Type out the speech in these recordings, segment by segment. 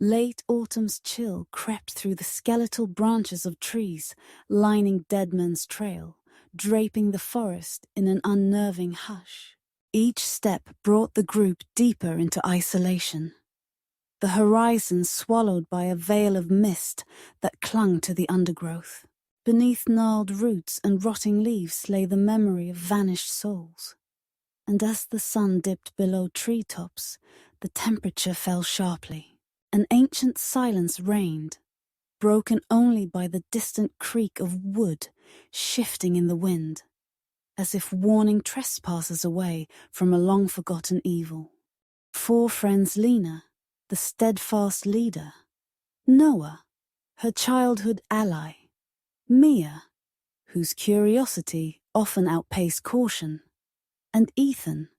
Late autumn's chill crept through the skeletal branches of trees lining Deadman's trail, draping the forest in an unnerving hush. Each step brought the group deeper into isolation, the horizon swallowed by a veil of mist that clung to the undergrowth. Beneath gnarled roots and rotting leaves lay the memory of vanished souls. And as the sun dipped below treetops, the temperature fell sharply. An ancient silence reigned, broken only by the distant creak of wood shifting in the wind, as if warning trespassers away from a long-forgotten evil. 4 friends: Lena, the steadfast leader; Noah, her childhood ally; Mia, whose curiosity often outpaced caution; and Ethan,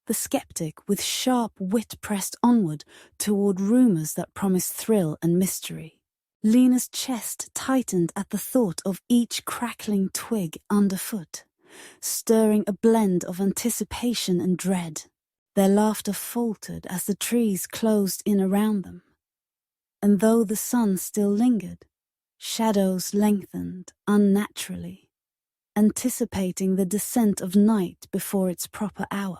the skeptic with sharp wit pressed onward toward rumors that promised thrill and mystery. Lena's chest tightened at the thought of each crackling twig underfoot, stirring a blend of anticipation and dread. Their laughter faltered as the trees closed in around them, and though the sun still lingered, shadows lengthened unnaturally, anticipating the descent of night before its proper hour.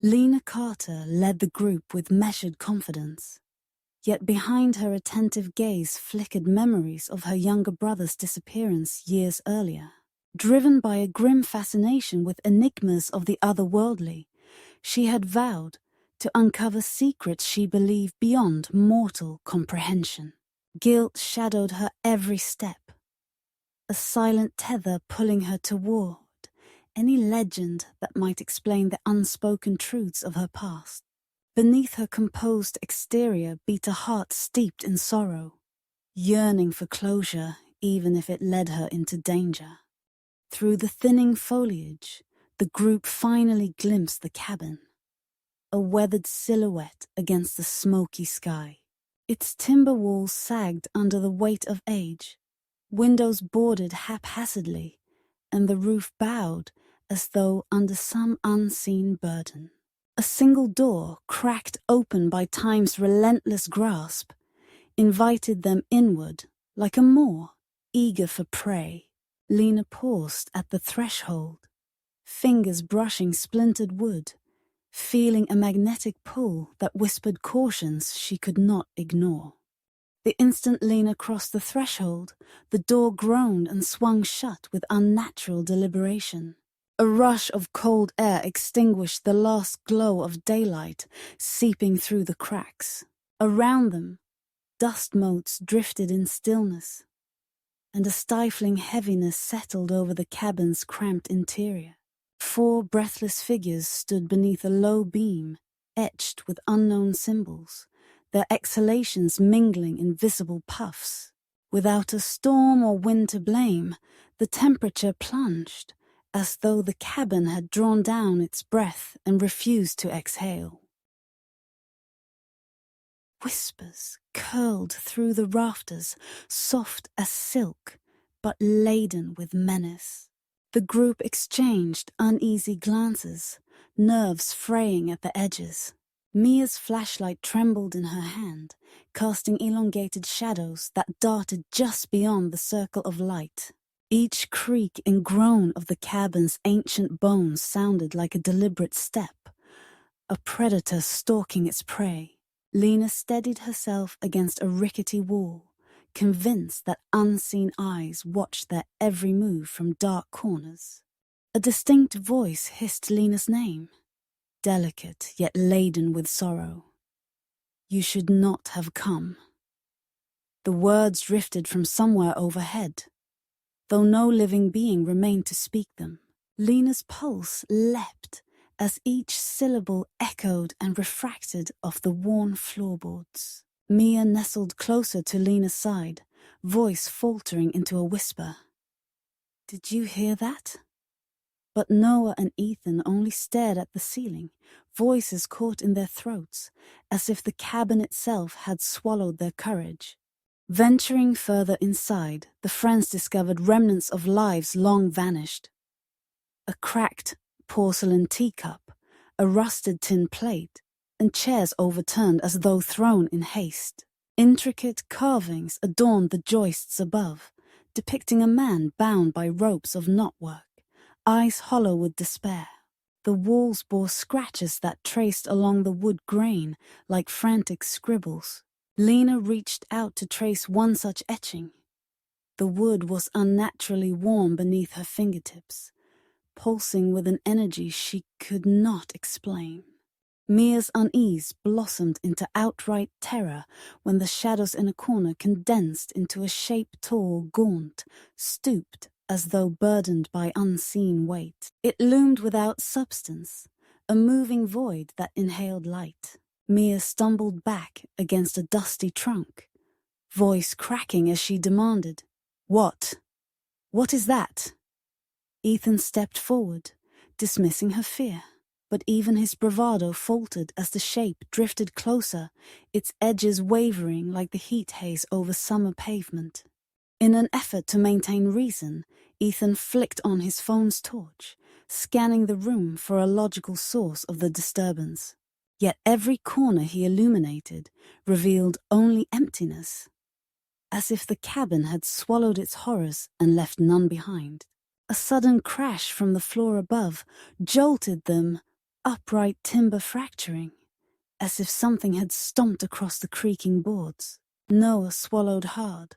Lena Carter led the group with measured confidence, yet behind her attentive gaze flickered memories of her younger brother's disappearance years earlier. Driven by a grim fascination with enigmas of the otherworldly, she had vowed to uncover secrets she believed beyond mortal comprehension. Guilt shadowed her every step, a silent tether pulling her toward any legend that might explain the unspoken truths of her past. Beneath her composed exterior beat a heart steeped in sorrow, yearning for closure even if it led her into danger. Through the thinning foliage, the group finally glimpsed the cabin, a weathered silhouette against the smoky sky. Its timber walls sagged under the weight of age, windows boarded haphazardly, and the roof bowed as though under some unseen burden. A single door, cracked open by time's relentless grasp, invited them inward like a maw, eager for prey. Lena paused at the threshold, fingers brushing splintered wood, feeling a magnetic pull that whispered cautions she could not ignore. The instant Lena crossed the threshold, the door groaned and swung shut with unnatural deliberation. A rush of cold air extinguished the last glow of daylight seeping through the cracks. Around them, dust motes drifted in stillness, and a stifling heaviness settled over the cabin's cramped interior. 4 breathless figures stood beneath a low beam, etched with unknown symbols, their exhalations mingling in visible puffs. Without a storm or wind to blame, the temperature plunged, as though the cabin had drawn down its breath and refused to exhale. Whispers curled through the rafters, soft as silk, but laden with menace. The group exchanged uneasy glances, nerves fraying at the edges. Mia's flashlight trembled in her hand, casting elongated shadows that darted just beyond the circle of light. Each creak and groan of the cabin's ancient bones sounded like a deliberate step, a predator stalking its prey. Lena steadied herself against a rickety wall, convinced that unseen eyes watched their every move from dark corners. A distinct voice hissed Lena's name, delicate yet laden with sorrow. "You should not have come." The words drifted from somewhere overhead, though no living being remained to speak them. Lena's pulse leapt as each syllable echoed and refracted off the worn floorboards. Mia nestled closer to Lena's side, voice faltering into a whisper. "Did you hear that?" But Noah and Ethan only stared at the ceiling, voices caught in their throats, as if the cabin itself had swallowed their courage. Venturing further inside, the friends discovered remnants of lives long vanished. A cracked porcelain teacup, a rusted tin plate, and chairs overturned as though thrown in haste. Intricate carvings adorned the joists above, depicting a man bound by ropes of knotwork, eyes hollow with despair. The walls bore scratches that traced along the wood grain like frantic scribbles. Lena reached out to trace one such etching. The wood was unnaturally warm beneath her fingertips, pulsing with an energy she could not explain. Mia's unease blossomed into outright terror when the shadows in a corner condensed into a shape tall, gaunt, stooped as though burdened by unseen weight. It loomed without substance, a moving void that inhaled light. Mia stumbled back against a dusty trunk, voice cracking as she demanded, "What? What is that?" Ethan stepped forward, dismissing her fear. But even his bravado faltered as the shape drifted closer, its edges wavering like the heat haze over summer pavement. In an effort to maintain reason, Ethan flicked on his phone's torch, scanning the room for a logical source of the disturbance. Yet every corner he illuminated revealed only emptiness, as if the cabin had swallowed its horrors and left none behind. A sudden crash from the floor above jolted them, upright timber fracturing, as if something had stomped across the creaking boards. Noah swallowed hard,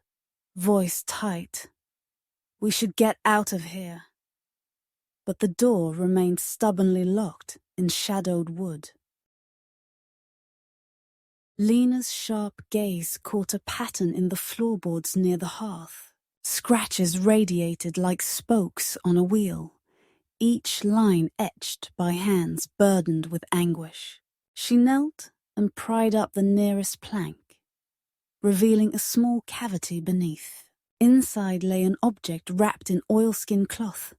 voice tight. "We should get out of here." But the door remained stubbornly locked in shadowed wood. Lena's sharp gaze caught a pattern in the floorboards near the hearth. Scratches radiated like spokes on a wheel, each line etched by hands burdened with anguish. She knelt and pried up the nearest plank, revealing a small cavity beneath. Inside lay an object wrapped in oilskin cloth,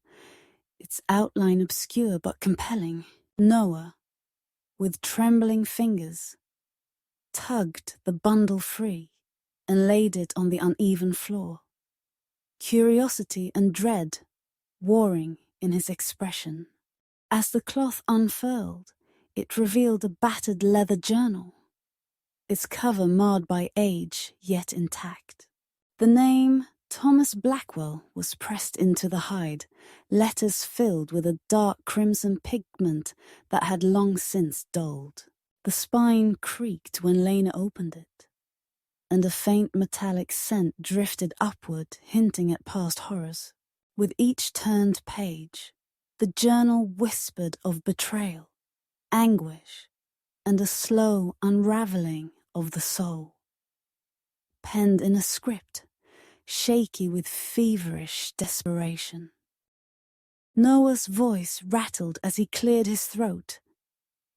its outline obscure but compelling. Noah, with trembling fingers, tugged the bundle free and laid it on the uneven floor. Curiosity and dread warring in his expression. As the cloth unfurled, it revealed a battered leather journal, its cover marred by age, yet intact. The name Thomas Blackwell was pressed into the hide, letters filled with a dark crimson pigment that had long since dulled. The spine creaked when Lena opened it, and a faint metallic scent drifted upward, hinting at past horrors. With each turned page, the journal whispered of betrayal, anguish, and a slow unraveling of the soul. Penned in a script, shaky with feverish desperation. Noah's voice rattled as he cleared his throat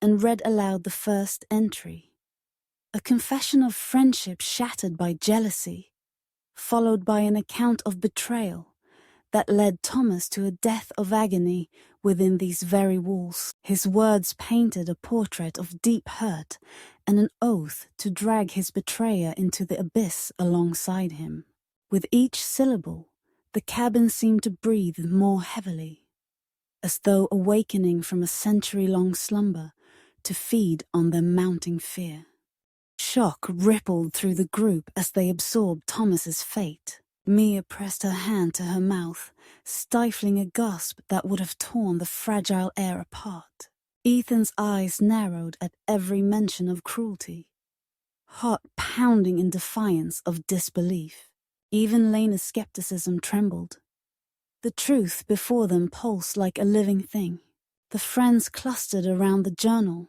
and read aloud the first entry, a confession of friendship shattered by jealousy, followed by an account of betrayal that led Thomas to a death of agony within these very walls. His words painted a portrait of deep hurt and an oath to drag his betrayer into the abyss alongside him. With each syllable, the cabin seemed to breathe more heavily, as though awakening from a century-long slumber to feed on their mounting fear. Shock rippled through the group as they absorbed Thomas's fate. Mia pressed her hand to her mouth, stifling a gasp that would have torn the fragile air apart. Ethan's eyes narrowed at every mention of cruelty, heart pounding in defiance of disbelief. Even Lena's skepticism trembled. The truth before them pulsed like a living thing. The friends clustered around the journal,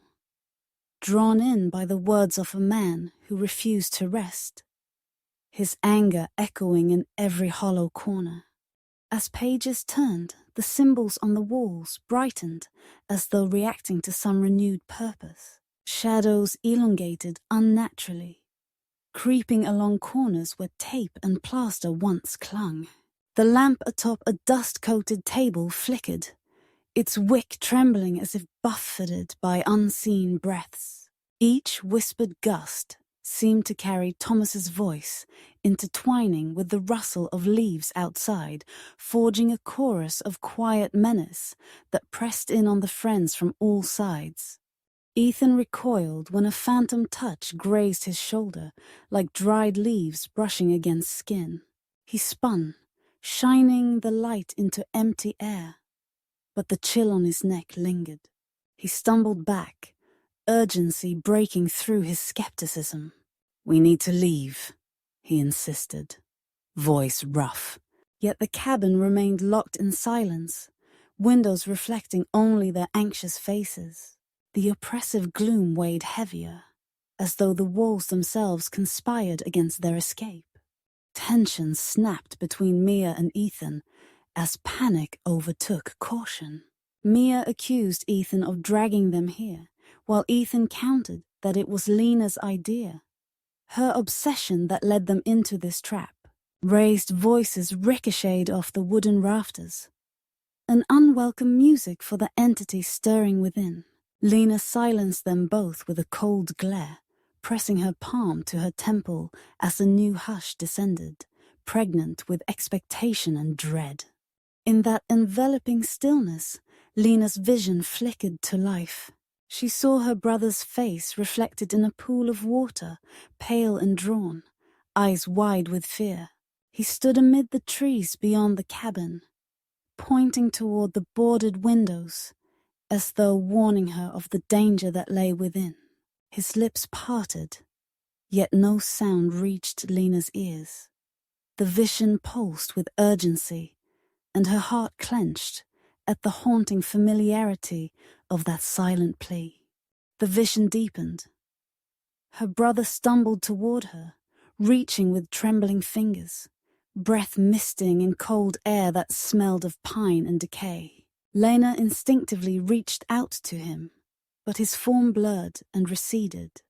drawn in by the words of a man who refused to rest, his anger echoing in every hollow corner. As pages turned, the symbols on the walls brightened as though reacting to some renewed purpose. Shadows elongated unnaturally, creeping along corners where tape and plaster once clung. The lamp atop a dust-coated table flickered, its wick trembling as if buffeted by unseen breaths. Each whispered gust seemed to carry Thomas's voice, intertwining with the rustle of leaves outside, forging a chorus of quiet menace that pressed in on the friends from all sides. Ethan recoiled when a phantom touch grazed his shoulder, like dried leaves brushing against skin. He spun, shining the light into empty air, but the chill on his neck lingered. He stumbled back, urgency breaking through his skepticism. "We need to leave," he insisted, voice rough. Yet the cabin remained locked in silence, windows reflecting only their anxious faces. The oppressive gloom weighed heavier, as though the walls themselves conspired against their escape. Tension snapped between Mia and Ethan as panic overtook caution. Mia accused Ethan of dragging them here, while Ethan countered that it was Lena's idea. Her obsession that led them into this trap. Raised voices ricocheted off the wooden rafters. An unwelcome music for the entity stirring within. Lena silenced them both with a cold glare, pressing her palm to her temple as a new hush descended, pregnant with expectation and dread. In that enveloping stillness, Lena's vision flickered to life. She saw her brother's face reflected in a pool of water, pale and drawn, eyes wide with fear. He stood amid the trees beyond the cabin, pointing toward the boarded windows, as though warning her of the danger that lay within. His lips parted, yet no sound reached Lena's ears. The vision pulsed with urgency, and her heart clenched at the haunting familiarity of that silent plea. The vision deepened. Her brother stumbled toward her, reaching with trembling fingers, breath misting in cold air that smelled of pine and decay. Lena instinctively reached out to him, but his form blurred and receded,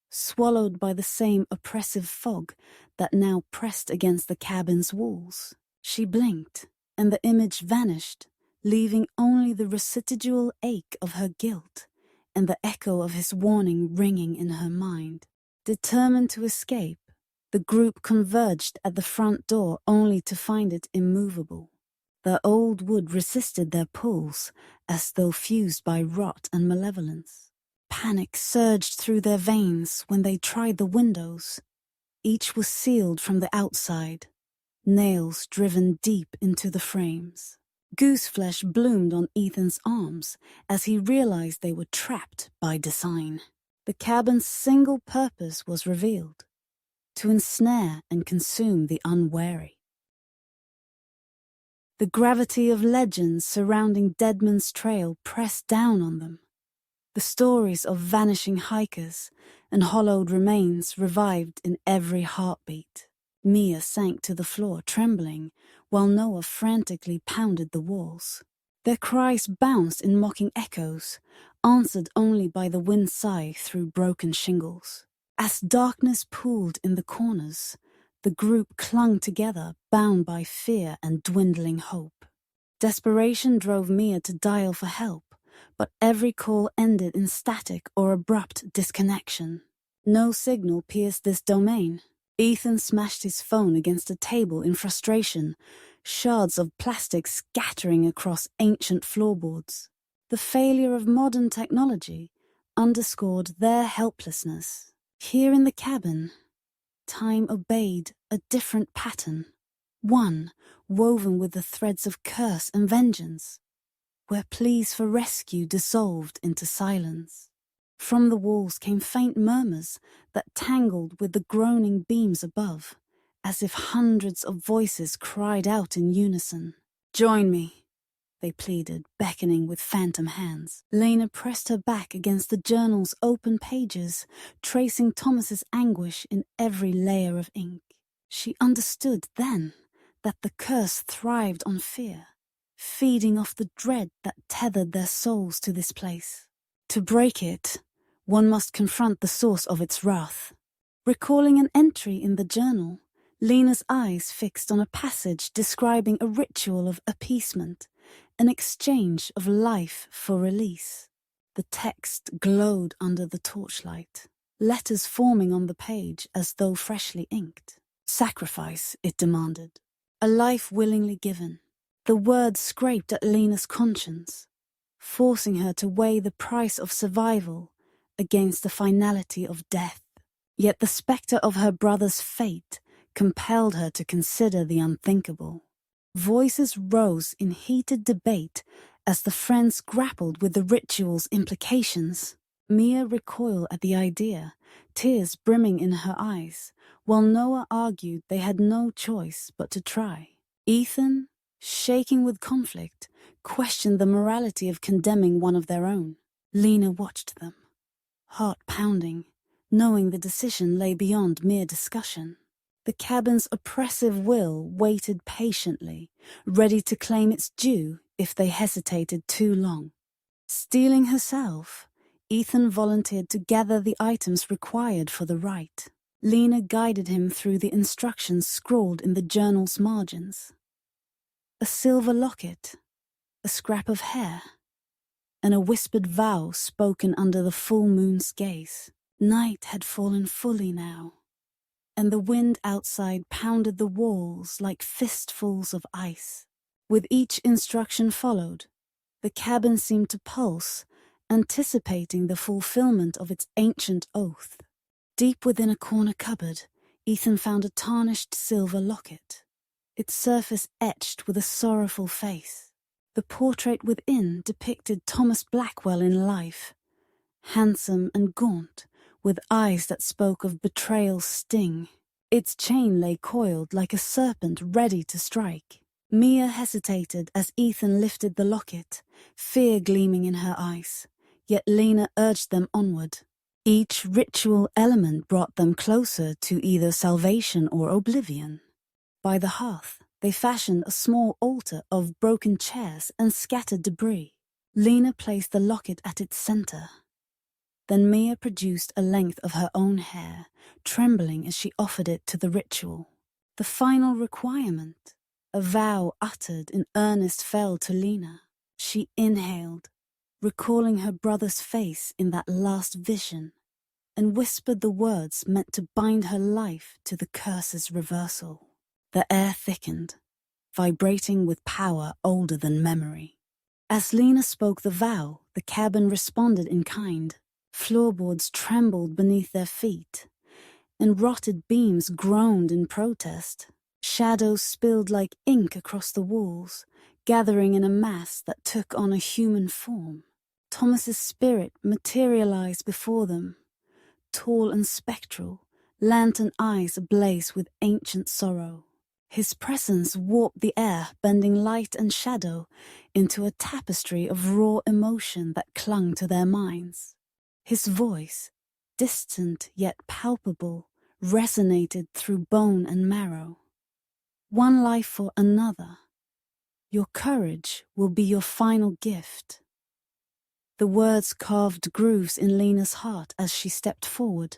swallowed by the same oppressive fog that now pressed against the cabin's walls. She blinked, and the image vanished, leaving only the residual ache of her guilt and the echo of his warning ringing in her mind. Determined to escape, the group converged at the front door only to find it immovable. The old wood resisted their pulls as though fused by rot and malevolence. Panic surged through their veins when they tried the windows. Each was sealed from the outside, nails driven deep into the frames. Gooseflesh bloomed on Ethan's arms as he realized they were trapped by design. The cabin's single purpose was revealed: to ensnare and consume the unwary. The gravity of legends surrounding Deadman's trail pressed down on them. The stories of vanishing hikers and hollowed remains revived in every heartbeat. Mia sank to the floor trembling, while Noah frantically pounded the walls. Their cries bounced in mocking echoes, answered only by the wind sigh through broken shingles. As darkness pooled in the corners, the group clung together, bound by fear and dwindling hope. Desperation drove Mia to dial for help, but every call ended in static or abrupt disconnection. No signal pierced this domain. Ethan smashed his phone against a table in frustration, shards of plastic scattering across ancient floorboards. The failure of modern technology underscored their helplessness. Here in the cabin, time obeyed a different pattern, one woven with the threads of curse and vengeance, where pleas for rescue dissolved into silence. From the walls came faint murmurs that tangled with the groaning beams above, as if hundreds of voices cried out in unison. "Join me," they pleaded, beckoning with phantom hands. Lena pressed her back against the journal's open pages, tracing Thomas's anguish in every layer of ink. She understood then that the curse thrived on fear, feeding off the dread that tethered their souls to this place. To break it, one must confront the source of its wrath. Recalling an entry in the journal, Lena's eyes fixed on a passage describing a ritual of appeasement, an exchange of life for release. The text glowed under the torchlight, letters forming on the page as though freshly inked. Sacrifice, it demanded, a life willingly given. The words scraped at Lena's conscience, forcing her to weigh the price of survival against the finality of death. Yet the spectre of her brother's fate compelled her to consider the unthinkable. Voices rose in heated debate as the friends grappled with the ritual's implications. Mia recoiled at the idea, tears brimming in her eyes, while Noah argued they had no choice but to try. Ethan, shaking with conflict, questioned the morality of condemning one of their own. Lena watched them, heart pounding, knowing the decision lay beyond mere discussion. The cabin's oppressive will waited patiently, ready to claim its due if they hesitated too long. Steeling herself, Ethan volunteered to gather the items required for the rite. Lena guided him through the instructions scrawled in the journal's margins. A silver locket, a scrap of hair, and a whispered vow spoken under the full moon's gaze. Night had fallen fully now, and the wind outside pounded the walls like fistfuls of ice. With each instruction followed, the cabin seemed to pulse, anticipating the fulfillment of its ancient oath. Deep within a corner cupboard, Ethan found a tarnished silver locket, its surface etched with a sorrowful face. The portrait within depicted Thomas Blackwell in life, handsome and gaunt, with eyes that spoke of betrayal's sting. Its chain lay coiled like a serpent ready to strike. Mia hesitated as Ethan lifted the locket, fear gleaming in her eyes, yet Lena urged them onward. Each ritual element brought them closer to either salvation or oblivion. By the hearth, they fashioned a small altar of broken chairs and scattered debris. Lena placed the locket at its center. Then Mia produced a length of her own hair, trembling as she offered it to the ritual. The final requirement, a vow uttered in earnest, fell to Lena. She inhaled, recalling her brother's face in that last vision, and whispered the words meant to bind her life to the curse's reversal. The air thickened, vibrating with power older than memory. As Lena spoke the vow, the cabin responded in kind. Floorboards trembled beneath their feet, and rotted beams groaned in protest. Shadows spilled like ink across the walls, gathering in a mass that took on a human form. Thomas's spirit materialized before them, tall and spectral, lantern eyes ablaze with ancient sorrow. His presence warped the air, bending light and shadow into a tapestry of raw emotion that clung to their minds. His voice, distant yet palpable, resonated through bone and marrow. One life for another. Your courage will be your final gift. The words carved grooves in Lena's heart as she stepped forward,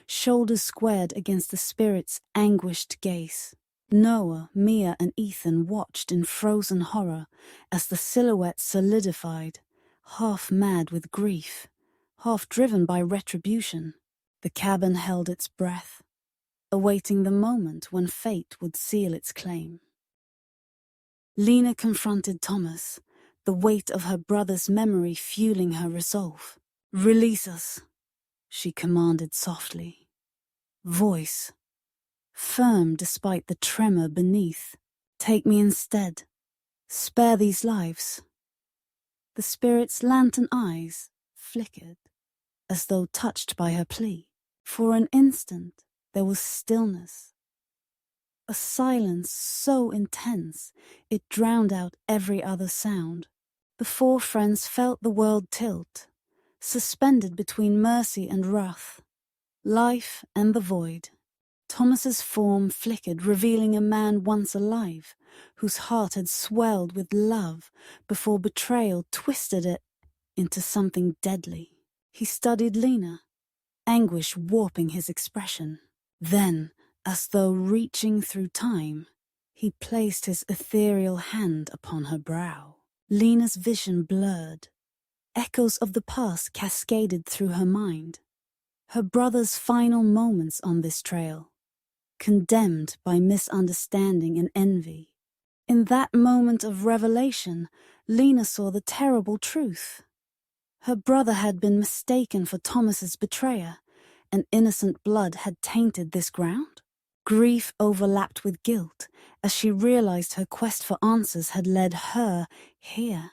shoulders squared against the spirit's anguished gaze. Noah, Mia, and Ethan watched in frozen horror as the silhouette solidified, half mad with grief, half driven by retribution. The cabin held its breath, awaiting the moment when fate would seal its claim. Lena confronted Thomas, the weight of her brother's memory fueling her resolve. "Release us," she commanded softly. Voice firm despite the tremor beneath. "Take me instead. Spare these lives." The spirit's lantern eyes flickered, as though touched by her plea. For an instant, there was stillness. A silence so intense, it drowned out every other sound. The four friends felt the world tilt, suspended between mercy and wrath, life and the void. Thomas's form flickered, revealing a man once alive, whose heart had swelled with love before betrayal twisted it into something deadly. He studied Lena, anguish warping his expression. Then, as though reaching through time, he placed his ethereal hand upon her brow. Lena's vision blurred. Echoes of the past cascaded through her mind. Her brother's final moments on this trail, condemned by misunderstanding and envy. In that moment of revelation, Lena saw the terrible truth. Her brother had been mistaken for Thomas's betrayer, and innocent blood had tainted this ground? Grief overlapped with guilt as she realized her quest for answers had led her here,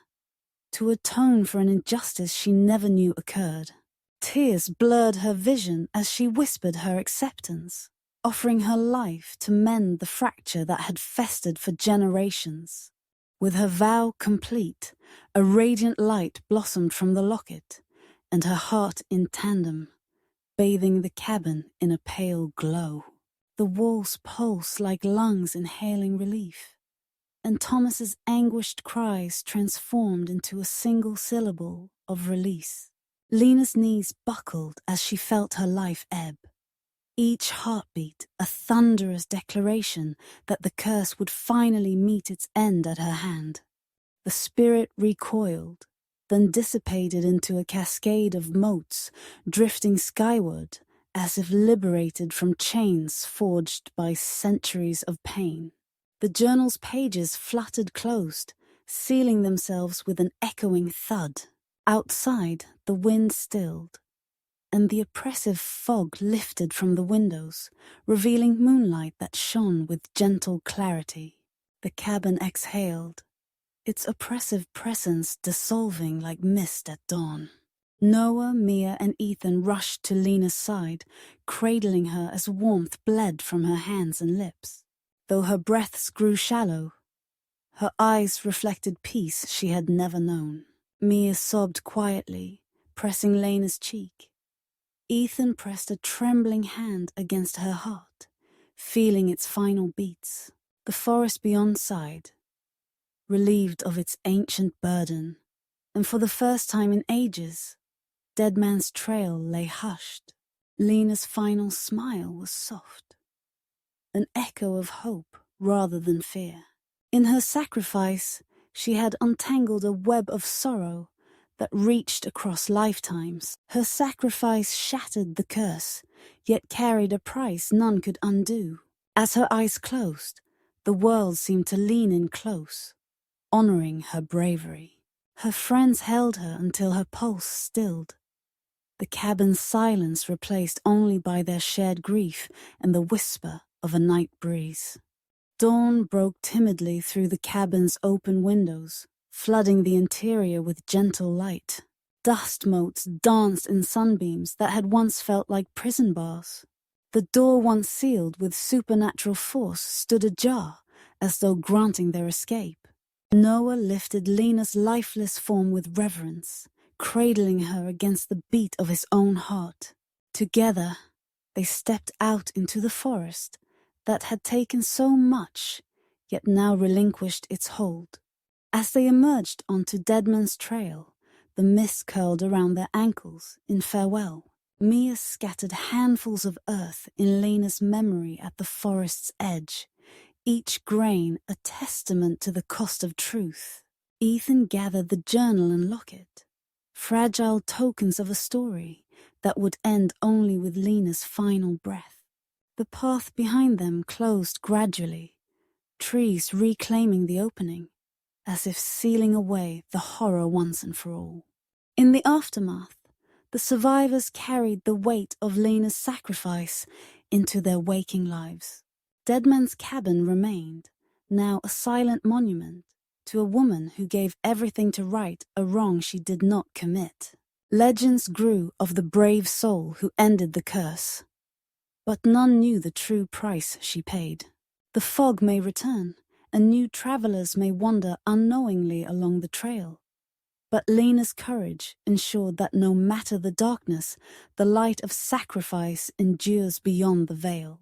to atone for an injustice she never knew occurred. Tears blurred her vision as she whispered her acceptance, offering her life to mend the fracture that had festered for generations. With her vow complete, a radiant light blossomed from the locket, and her heart in tandem, bathing the cabin in a pale glow. The walls pulsed like lungs inhaling relief, and Thomas's anguished cries transformed into a single syllable of release. Lena's knees buckled as she felt her life ebb, each heartbeat a thunderous declaration that the curse would finally meet its end at her hand. The spirit recoiled, then dissipated into a cascade of motes, drifting skyward as if liberated from chains forged by centuries of pain. The journal's pages fluttered closed, sealing themselves with an echoing thud. Outside, the wind stilled, and the oppressive fog lifted from the windows, revealing moonlight that shone with gentle clarity. The cabin exhaled, its oppressive presence dissolving like mist at dawn. Noah, Mia, and Ethan rushed to Lena's side, cradling her as warmth bled from her hands and lips. Though her breaths grew shallow, her eyes reflected peace she had never known. Mia sobbed quietly, pressing Lena's cheek. Ethan pressed a trembling hand against her heart, feeling its final beats. The forest beyond sighed, relieved of its ancient burden, and for the first time in ages, Deadman's trail lay hushed. Lena's final smile was soft, an echo of hope rather than fear. In her sacrifice, she had untangled a web of sorrow that reached across lifetimes. Her sacrifice shattered the curse, yet carried a price none could undo. As her eyes closed, the world seemed to lean in close, honoring her bravery. Her friends held her until her pulse stilled, the cabin's silence replaced only by their shared grief and the whisper of a night breeze. Dawn broke timidly through the cabin's open windows, flooding the interior with gentle light. Dust motes danced in sunbeams that had once felt like prison bars. The door, once sealed with supernatural force, stood ajar, as though granting their escape. Noah lifted Lena's lifeless form with reverence, cradling her against the beat of his own heart. Together, they stepped out into the forest that had taken so much, yet now relinquished its hold. As they emerged onto Deadman's trail, the mist curled around their ankles in farewell. Mia scattered handfuls of earth in Lena's memory at the forest's edge, each grain a testament to the cost of truth. Ethan gathered the journal and locket, fragile tokens of a story that would end only with Lena's final breath. The path behind them closed gradually, trees reclaiming the opening, as if sealing away the horror once and for all. In the aftermath, the survivors carried the weight of Lena's sacrifice into their waking lives. Deadman's cabin remained, now a silent monument to a woman who gave everything to right a wrong she did not commit. Legends grew of the brave soul who ended the curse, but none knew the true price she paid. The fog may return, and new travelers may wander unknowingly along the trail. But Lena's courage ensured that no matter the darkness, the light of sacrifice endures beyond the veil.